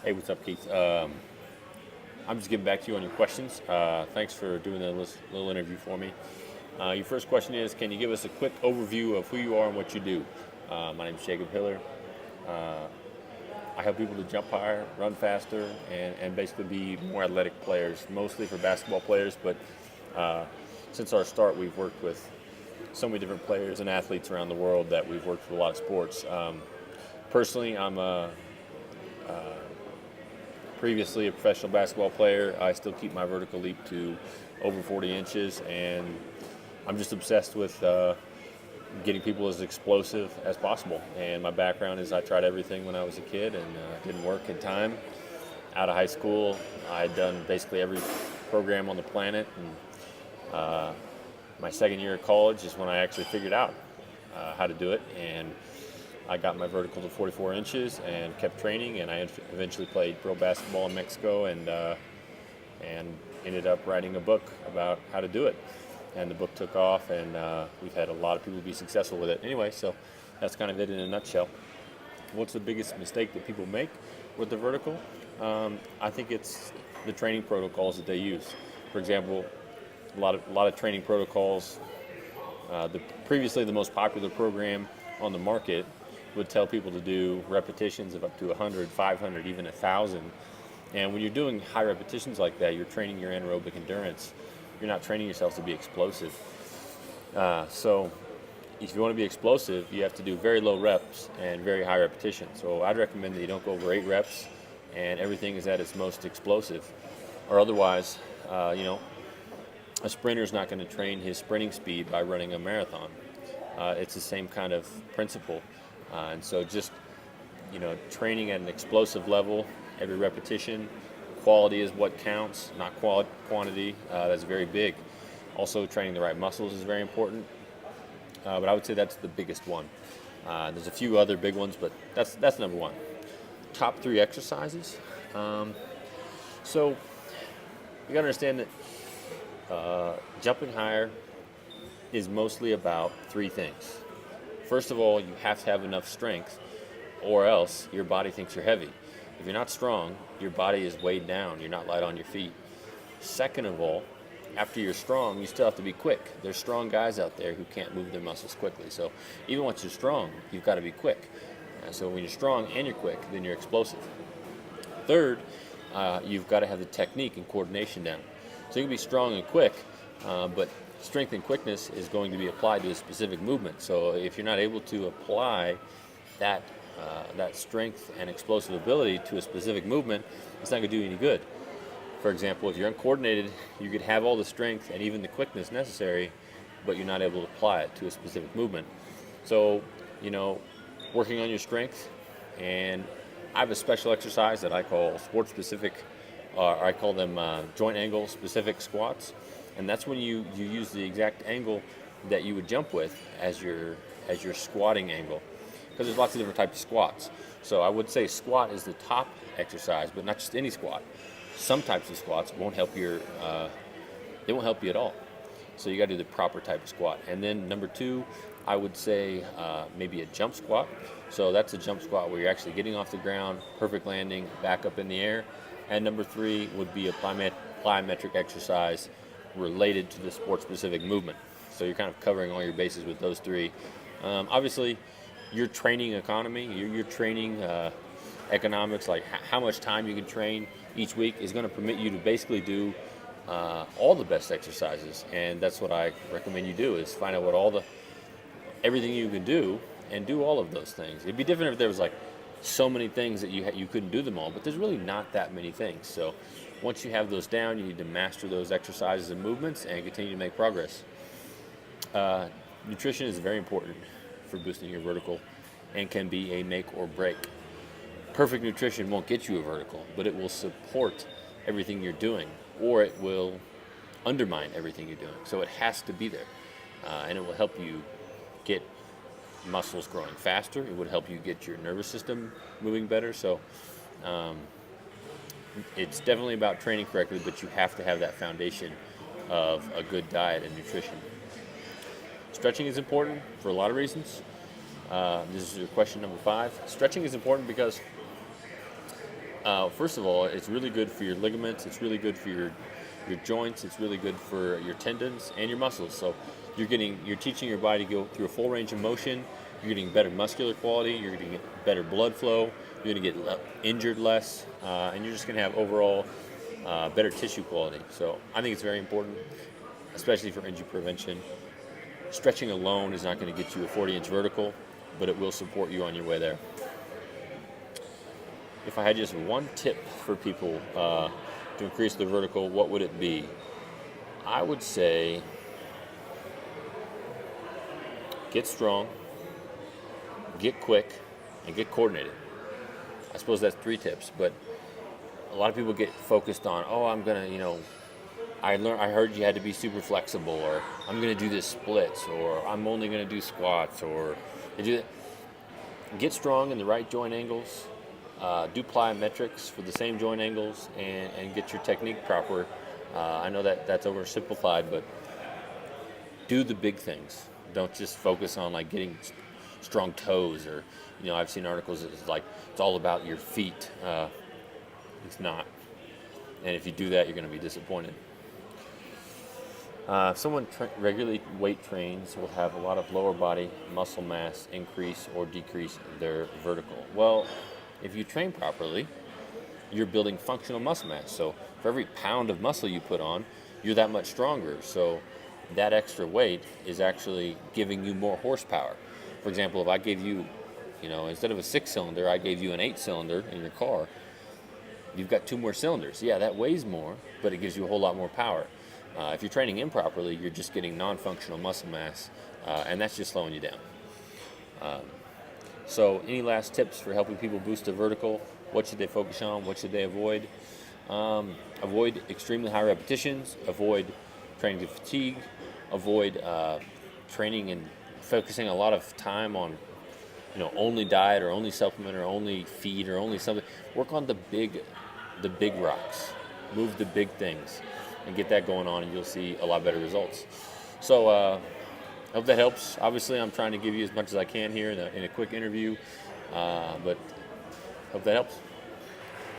Hey, what's up, Keith? I'm just getting back to you on your questions. Thanks for doing that little interview for me. Your first question is, can you give us a quick overview of who you are and what you do? My name is Jacob Hiller. I help people to jump higher, run faster, and basically be more athletic players, mostly for basketball players. But since our start, we've worked with so many different players and athletes around the world that we've worked with a lot of sports. Personally, I'm previously a professional basketball player. I still keep my vertical leap to over 40 inches, and I'm just obsessed with getting people as explosive as possible. And my background is I tried everything when I was a kid and didn't work in time. Out of high school, I had done basically every program on the planet, and my second year of college is when I actually figured out how to do it, and I got my vertical to 44 inches and kept training, and I eventually played pro basketball in Mexico and ended up writing a book about how to do it. And the book took off, and we've had a lot of people be successful with it. Anyway, so that's kind of it in a nutshell. What's the biggest mistake that people make with the vertical? I think it's the training protocols that they use. For example, a lot of training protocols. Previously, the most popular program on the market would tell people to do repetitions of up to 100, 500, even 1,000. And when you're doing high repetitions like that, you're training your anaerobic endurance. You're not training yourself to be explosive. So if you want to be explosive, you have to do very low reps and very high repetitions. So I'd recommend that you don't go over 8 reps and everything is at its most explosive. Or otherwise, a sprinter is not going to train his sprinting speed by running a marathon. It's the same kind of principle. And so just, training at an explosive level, every repetition, quality is what counts, not quantity. That's very big. Also, training the right muscles is very important. But I would say that's the biggest one. There's a few other big ones, but that's number one. Top 3 exercises. So you got to understand that jumping higher is mostly about 3 things. First of all, you have to have enough strength, or else your body thinks you're heavy. If you're not strong, your body is weighed down. You're not light on your feet. Second of all, after you're strong, you still have to be quick. There's strong guys out there who can't move their muscles quickly. So even once you're strong, you've got to be quick. So when you're strong and you're quick, then you're explosive. Third, you've got to have the technique and coordination down. So you can be strong and quick, but strength and quickness is going to be applied to a specific movement. So if you're not able to apply that strength and explosive ability to a specific movement, it's not going to do you any good. For example, if you're uncoordinated, you could have all the strength and even the quickness necessary, but you're not able to apply it to a specific movement. So, working on your strength, and I have a special exercise that I call sport-specific, or I call them joint angle specific squats, and that's when you use the exact angle that you would jump with as your squatting angle, because there's lots of different types of squats. So I would say squat is the top exercise, but not just any squat. Some types of squats won't help they won't help you at all. So you got to do the proper type of squat. And then number 2, I would say maybe a jump squat. So that's a jump squat where you're actually getting off the ground, perfect landing, back up in the air. And number 3 would be a plyometric exercise related to the sport-specific movement. So you're kind of covering all your bases with those 3. Obviously, your training economy, your training economics, like how much time you can train each week, is going to permit you to basically do all the best exercises. And that's what I recommend you do, is find out everything you can do and do all of those things. It'd be different if there was like so many things that you couldn't do them all, but there's really not that many things. So once you have those down, you need to master those exercises and movements and continue to make progress. Nutrition is very important for boosting your vertical and can be a make or break. Perfect nutrition won't get you a vertical, but it will support everything you're doing, or it will undermine everything you're doing. So it has to be there, and it will help you get muscles growing faster. It would help you get your nervous system moving better. So it's definitely about training correctly, but you have to have that foundation of a good diet and nutrition. Stretching is important for a lot of reasons. This is your question number 5. Stretching is important because First of all, it's really good for your ligaments. It's really good for your joints. It's really good for your tendons and your muscles. So you're teaching your body to go through a full range of motion. You're getting better muscular quality. You're going to get better blood flow. You're going to get injured less, and you're just going to have overall better tissue quality. So I think it's very important, especially for injury prevention. Stretching alone is not going to get you a 40-inch vertical, but it will support you on your way there. If I had just one tip for people to increase their vertical, what would it be? I would say get strong, get quick, and get coordinated. I suppose that's 3 tips, but a lot of people get focused on, I'm gonna, I heard you had to be super flexible, or I'm gonna do this splits, or I'm only gonna do squats, or they do that. Get strong in the right joint angles. Do plyometrics for the same joint angles, and get your technique proper. I know that's oversimplified, but do the big things. Don't just focus on like getting strong toes, or I've seen articles that it's all about your feet. It's not. And if you do that, you're going to be disappointed. If someone regularly weight trains will have a lot of lower body muscle mass increase or decrease their vertical. Well, if you train properly, you're building functional muscle mass. So for every pound of muscle you put on, you're that much stronger. So that extra weight is actually giving you more horsepower. For example, if I gave you, instead of a 6-cylinder, I gave you an 8-cylinder in your car, you've got 2 more cylinders. Yeah, that weighs more, but it gives you a whole lot more power. If you're training improperly, you're just getting non-functional muscle mass, and that's just slowing you down. So any last tips for helping people boost their vertical? What should they focus on? What should they avoid? Avoid extremely high repetitions. Avoid training to fatigue. Avoid training and focusing a lot of time on only diet or only supplement or only feed or only something. Work on the big rocks. Move the big things and get that going on, and you'll see a lot better results. So I hope that helps. Obviously, I'm trying to give you as much as I can here in a quick interview, but hope that helps.